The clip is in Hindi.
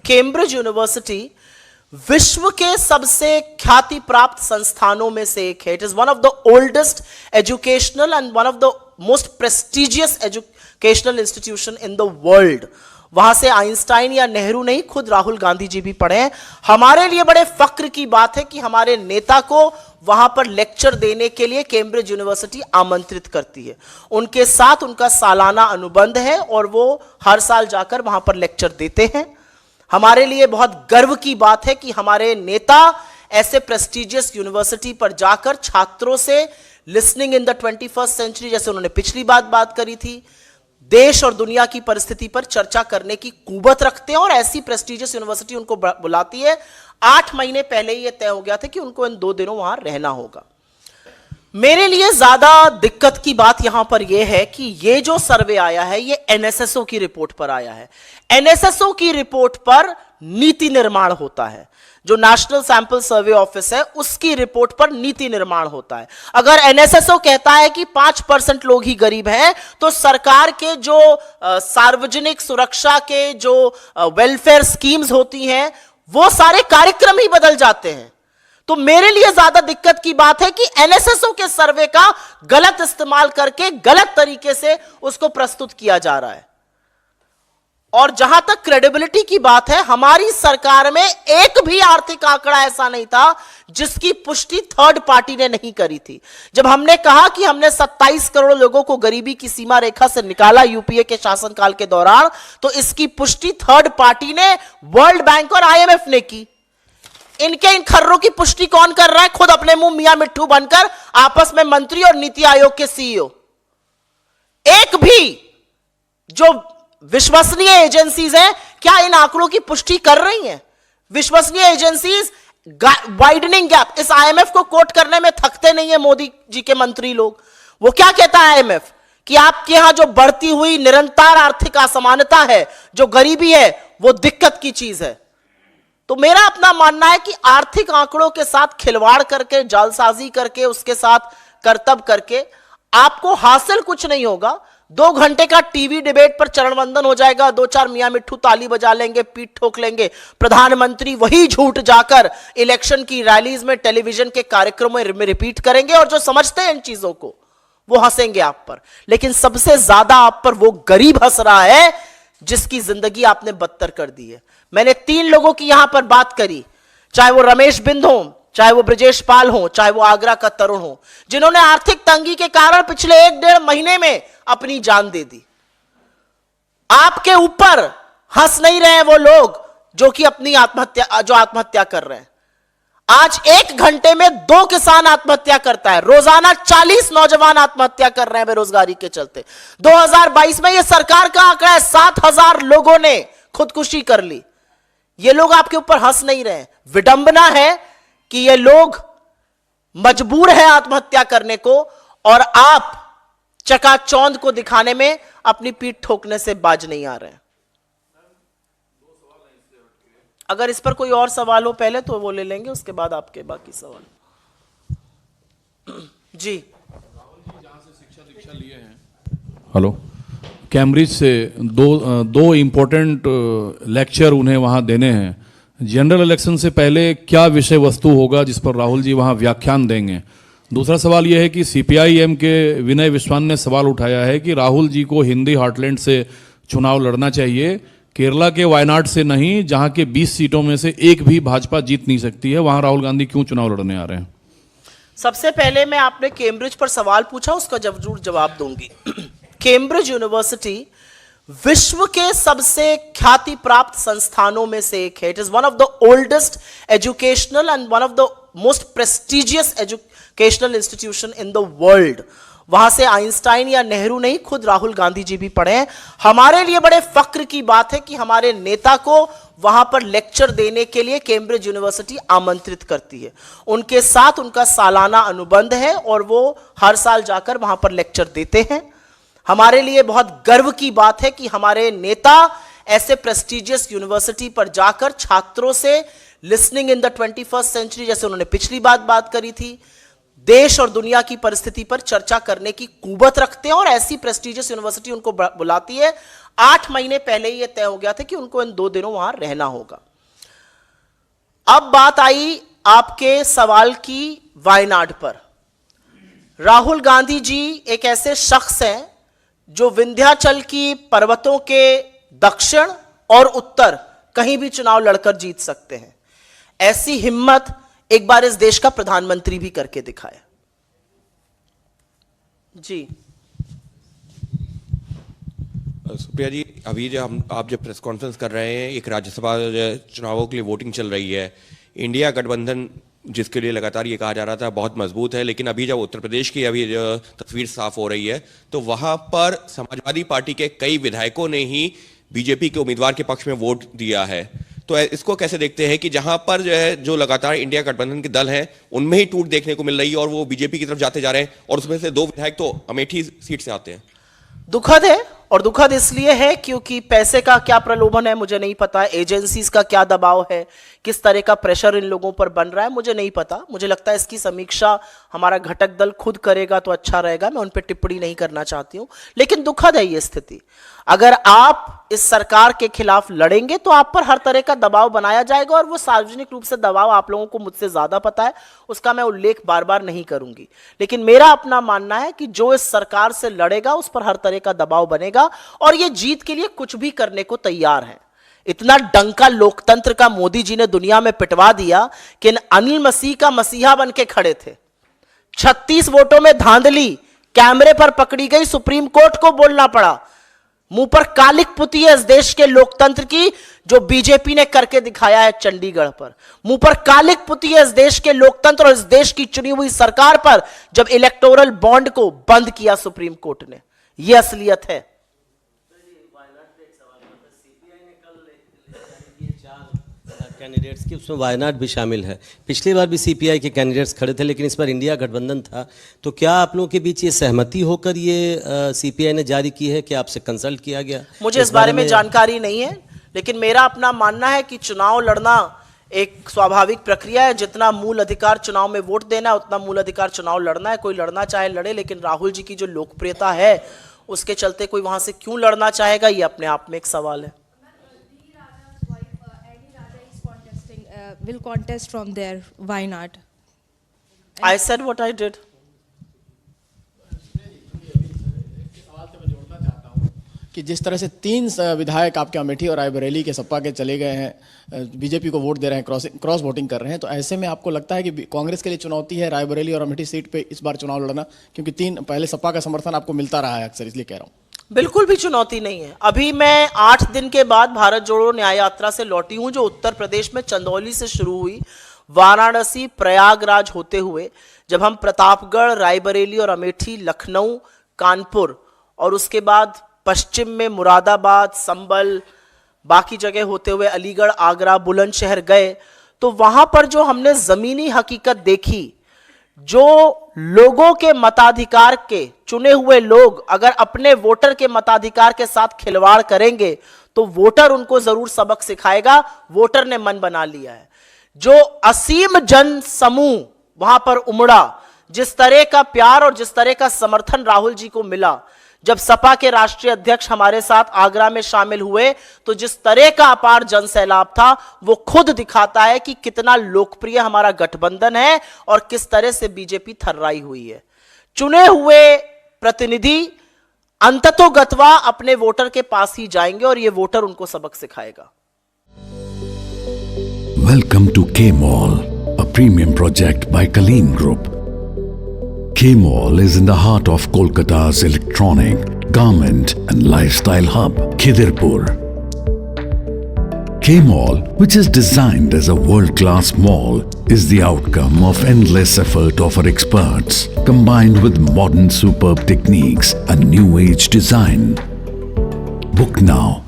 कैम्ब्रिज यूनिवर्सिटी विश्व के सबसे ख्याति प्राप्त संस्थानों में से एक है। It is one of the oldest educational and one of the most prestigious educational institution in the world. वहां से आइंस्टाइन या नेहरू नहीं, खुद राहुल गांधी जी भी पढ़े हैं। हमारे लिए बड़े फक्र की बात है कि हमारे नेता को वहां पर लेक्चर देने के लिए कैम्ब्रिज यूनिवर्सिटी आमंत्रित करती है। उनके साथ उनका सालाना अनुबंध है और वो हर साल जाकर वहां पर लेक्चर देते हैं। हमारे लिए बहुत गर्व की बात है कि हमारे नेता ऐसे प्रेस्टिजियस यूनिवर्सिटी पर जाकर छात्रों से listening in the 21st century, जैसे उन्होंने पिछली बात करी थी, देश और दुनिया की परिस्थिति पर चर्चा करने की कुवत रखते हैं और ऐसी प्रेस्टिजियस यूनिवर्सिटी उनको बुलाती है। 8 महीने पहले ही यह तय हो गया था कि उनको इन 2 दिनों वहां रहना होगा। मेरे लिए ज्यादा दिक्कत की बात यहां पर यह है कि ये जो सर्वे आया है ये एनएसएसओ की रिपोर्ट पर आया है। एनएसएसओ की रिपोर्ट पर नीति निर्माण होता है। जो नेशनल सैंपल सर्वे ऑफिस है उसकी रिपोर्ट पर नीति निर्माण होता है। अगर एनएसएसओ कहता है कि 5% लोग ही गरीब हैं, तो सरकार के जो सार्वजनिक सुरक्षा के जो वेलफेयर स्कीम्स होती हैं वो सारे कार्यक्रम ही बदल जाते हैं। तो मेरे लिए ज्यादा दिक्कत की बात है कि एनएसएसओ के सर्वे का गलत इस्तेमाल करके गलत तरीके से उसको प्रस्तुत किया जा रहा है। और जहां तक क्रेडिबिलिटी की बात है, हमारी सरकार में एक भी आर्थिक आंकड़ा ऐसा नहीं था जिसकी पुष्टि थर्ड पार्टी ने नहीं करी थी। जब हमने कहा कि हमने 27 करोड़ लोगों को गरीबी की सीमा रेखा से निकाला यूपीए के शासनकाल के दौरान, तो इसकी पुष्टि थर्ड पार्टी ने, वर्ल्ड बैंक और आईएमएफ ने की। इन खर्रों की पुष्टि कौन कर रहा है? खुद अपने मुंह मियां मिट्ठू बनकर आपस में मंत्री और नीति आयोग के सीईओ। एक भी जो विश्वसनीय एजेंसीज हैं क्या इन आंकड़ों की पुष्टि कर रही हैं? विश्वसनीय एजेंसीज वाइडनिंग गैप, इस आईएमएफ को कोट करने में थकते नहीं है मोदी जी के मंत्री लोग। वो क्या कहता है आईएमएफ कि आपके यहां जो बढ़ती हुई निरंतर आर्थिक असमानता है, जो गरीबी है, वो दिक्कत की चीज है। तो मेरा अपना मानना है कि आर्थिक आंकड़ों के साथ खिलवाड़ करके, जालसाजी करके, उसके साथ करतब करके आपको हासिल कुछ नहीं होगा। 2 घंटे का टीवी डिबेट पर चरण वंदन हो जाएगा, 2-4 मियां मिट्ठू ताली बजा लेंगे, पीठ ठोक लेंगे, प्रधानमंत्री वही झूठ जाकर इलेक्शन की रैलीज में, टेलीविजन के कार्यक्रमों में रिपीट करेंगे और जो समझते हैं इन चीजों को वो हंसेंगे आप पर। लेकिन सबसे ज्यादा आप पर वो गरीब हंस रहा है जिसकी जिंदगी आपने बदतर कर दी है। मैंने 3 लोगों की यहां पर बात करी, चाहे वो रमेश बिंद हो, चाहे वो ब्रजेश पाल हो, चाहे वो आगरा का तरुण हो, जिन्होंने आर्थिक तंगी के कारण पिछले 1-1.5 महीने में अपनी जान दे दी। आपके ऊपर हंस नहीं रहे वो लोग जो कि अपनी आत्महत्या कर रहे हैं। आज 1 घंटे में 2 किसान आत्महत्या करता है, रोजाना 40 नौजवान आत्महत्या कर रहे हैं बेरोजगारी के चलते। 2022 में यह सरकार का आंकड़ा है, 7,000 लोगों ने खुदकुशी कर ली। ये लोग आपके ऊपर हंस नहीं रहे। विडंबना है कि ये लोग मजबूर हैं आत्महत्या करने को और आप चकाचौंध को दिखाने में अपनी पीठ ठोकने से बाज नहीं आ रहे हैं। अगर इस पर कोई और सवाल हो पहले तो वो ले लेंगे, उसके बाद आपके बाकी सवाल। जी, राहुल जी जहां से शिक्षा दीक्षा लिए हैं, हेलो, कैम्ब्रिज से दो इम्पोर्टेंट लेक्चर उन्हें वहां देने हैं। जनरल इलेक्शन से पहले क्या विषय वस्तु होगा जिस पर राहुल जी वहां व्याख्यान देंगे? दूसरा सवाल यह है कि सीपीआईएम के विनय विश्वान ने सवाल उठाया है कि राहुल जी को हिंदी हार्टलैंड से चुनाव लड़ना चाहिए, केरला के वायनाड से नहीं, जहां के 20 सीटों में से एक भी भाजपा जीत नहीं सकती है, वहां राहुल गांधी क्यों चुनाव लड़ने आ रहे हैं? सबसे पहले मैं, आपने कैम्ब्रिज पर सवाल पूछा, उसका जरूर जवाब दूंगी। कैम्ब्रिज यूनिवर्सिटी विश्व के सबसे ख्याति प्राप्त संस्थानों में से एक है। It is one of the oldest educational and one of the most prestigious educational institution in the world. वहां से आइंस्टाइन या नेहरू नहीं, खुद राहुल गांधी जी भी पढ़े हैं। हमारे लिए बड़े फक्र की बात है कि हमारे नेता को वहां पर लेक्चर देने के लिए कैम्ब्रिज यूनिवर्सिटी आमंत्रित करती है। उनके साथ उनका सालाना अनुबंध है और वो हर साल जाकर वहां पर लेक्चर देते हैं। हमारे लिए बहुत गर्व की बात है कि हमारे नेता ऐसे प्रेस्टिजियस यूनिवर्सिटी पर जाकर छात्रों से listening in the 21st century, जैसे उन्होंने पिछली बात करी थी, देश और दुनिया की परिस्थिति पर चर्चा करने की कुवत रखते हैं और ऐसी प्रेस्टिजियस यूनिवर्सिटी उनको बुलाती है। 8 महीने पहले ही यह तय हो गया था कि उनको इन 2 दिनों वहां रहना होगा। अब बात आई आपके सवाल की वायनाड पर। राहुल गांधी जी एक ऐसे शख्स हैं जो विंध्याचल की पर्वतों के दक्षिण और उत्तर कहीं भी चुनाव लड़कर जीत सकते हैं। ऐसी हिम्मत एक बार इस देश का प्रधानमंत्री भी करके दिखाया। जी सुप्रिया जी, अभी जो आप जब प्रेस कॉन्फ्रेंस कर रहे हैं, एक राज्यसभा चुनावों के लिए वोटिंग चल रही है, इंडिया गठबंधन जिसके लिए लगातार ये कहा जा रहा था बहुत मजबूत है, लेकिन अभी जब उत्तर प्रदेश की अभी तस्वीर साफ हो रही है तो वहां पर समाजवादी पार्टी के कई विधायकों ने ही बीजेपी के उम्मीदवार के पक्ष में वोट दिया है। तो इसको कैसे देखते हैं कि जहां पर जो है जो लगातार इंडिया गठबंधन के दल हैं उनमें ही टूट देखने को मिल रही है और वो बीजेपी की तरफ जाते जा रहे हैं, और उसमें से 2 विधायक तो अमेठी सीट से आते हैं। दुखद है, और दुखद इसलिए है क्योंकि पैसे का क्या प्रलोभन है मुझे नहीं पता, एजेंसीज का क्या दबाव है, किस तरह का प्रेशर इन लोगों पर बन रहा है मुझे नहीं पता। मुझे लगता है इसकी समीक्षा हमारा घटक दल खुद करेगा तो अच्छा रहेगा, मैं उन पर टिप्पणी नहीं करना चाहती हूं। लेकिन दुखद है ये स्थिति। अगर आप इस सरकार के खिलाफ लड़ेंगे तो आप पर हर तरह का दबाव बनाया जाएगा, और वो सार्वजनिक रूप से दबाव आप लोगों को मुझसे ज्यादा पता है, उसका मैं उल्लेख बार बार नहीं करूंगी। लेकिन मेरा अपना मानना है कि जो इस सरकार से लड़ेगा उस पर हर तरह का दबाव बनेगा, और ये जीत के लिए कुछ भी करने को तैयार है। इतना डंका लोकतंत्र का मोदी जी ने दुनिया में पिटवा दिया कि अनिल मसीह का मसीहा बन के खड़े थे। 36 वोटों में धांधली कैमरे पर पकड़ी गई, सुप्रीम कोर्ट को बोलना पड़ा। मुंह पर कालिक पुती है इस देश के लोकतंत्र की जो बीजेपी ने करके दिखाया है चंडीगढ़ पर। मुंह पर कालिक पुती है इस देश के लोकतंत्र और इस देश की चुनी हुई सरकार पर जब इलेक्टोरल बॉन्ड को बंद किया सुप्रीम कोर्ट ने। यह असलियत है। कैंडिडेट्स की उसमें वायनाड भी शामिल है। पिछली बार भी सीपीआई के कैंडिडेट्स खड़े थे, लेकिन इस बार इंडिया गठबंधन था। तो क्या आप लोगों के बीच ये सहमति होकर ये सीपीआई ने जारी की है कि आपसे कंसल्ट किया गया? मुझे इस बारे में जानकारी नहीं है, लेकिन मेरा अपना मानना है कि चुनाव लड़ना एक स्वाभाविक प्रक्रिया है। जितना मूल अधिकार चुनाव में वोट देना है उतना मूल अधिकार चुनाव लड़ना है। कोई लड़ना चाहे लड़े, लेकिन राहुल जी की जो लोकप्रियता है उसके चलते कोई वहां से क्यों लड़ना चाहेगा, ये अपने आप में एक सवाल है। Will contest from there. Why not? I said what I did. कि जिस तरह से 3 विधायक आपके अमेठी और रायबरेली के सपा के चले गए हैं, बीजेपी को वोट दे रहे हैं, क्रॉस वोटिंग कर रहे हैं, तो ऐसे में आपको लगता है कि कांग्रेस के लिए चुनौती है रायबरेली और अमेठी सीट पे इस बार चुनाव लड़ना? क्योंकि 3 पहले सपा का समर्थन आपको मिलता रहा है अक्सर, इसलिए कह रहा हूँ। बिल्कुल भी चुनौती नहीं है। अभी मैं 8 दिन के बाद भारत जोड़ो न्याय यात्रा से लौटी हूं, जो उत्तर प्रदेश में चंदौली से शुरू हुई, वाराणसी प्रयागराज होते हुए जब हम प्रतापगढ़, रायबरेली और अमेठी, लखनऊ, कानपुर और उसके बाद पश्चिम में मुरादाबाद, संभल, बाकी जगह होते हुए अलीगढ़, आगरा, बुलंदशहर गए, तो वहां पर जो हमने जमीनी हकीकत देखी, जो लोगों के मताधिकार के चुने हुए लोग अगर अपने वोटर के मताधिकार के साथ खिलवाड़ करेंगे तो वोटर उनको जरूर सबक सिखाएगा। वोटर ने मन बना लिया है। जो असीम जन समूह वहां पर उमड़ा, जिस तरह का प्यार और जिस तरह का समर्थन राहुल जी को मिला, जब सपा के राष्ट्रीय अध्यक्ष हमारे साथ आगरा में शामिल हुए, तो जिस तरह का अपार जन सैलाब था वो खुद दिखाता है कि कितना लोकप्रिय हमारा गठबंधन है और किस तरह से बीजेपी थर्राई हुई है। चुने हुए प्रतिनिधि अंततोगत्वा अपने वोटर के पास ही जाएंगे और ये वोटर उनको सबक सिखाएगा। Welcome to K-Mall, a premium project by Kaleen Group. K-Mall is in the heart of Kolkata's electronic, garment and lifestyle hub, Khidirpur. K-Mall, which is designed as a world-class mall, is the outcome of endless effort of our experts, combined with modern superb techniques and new age design. Book now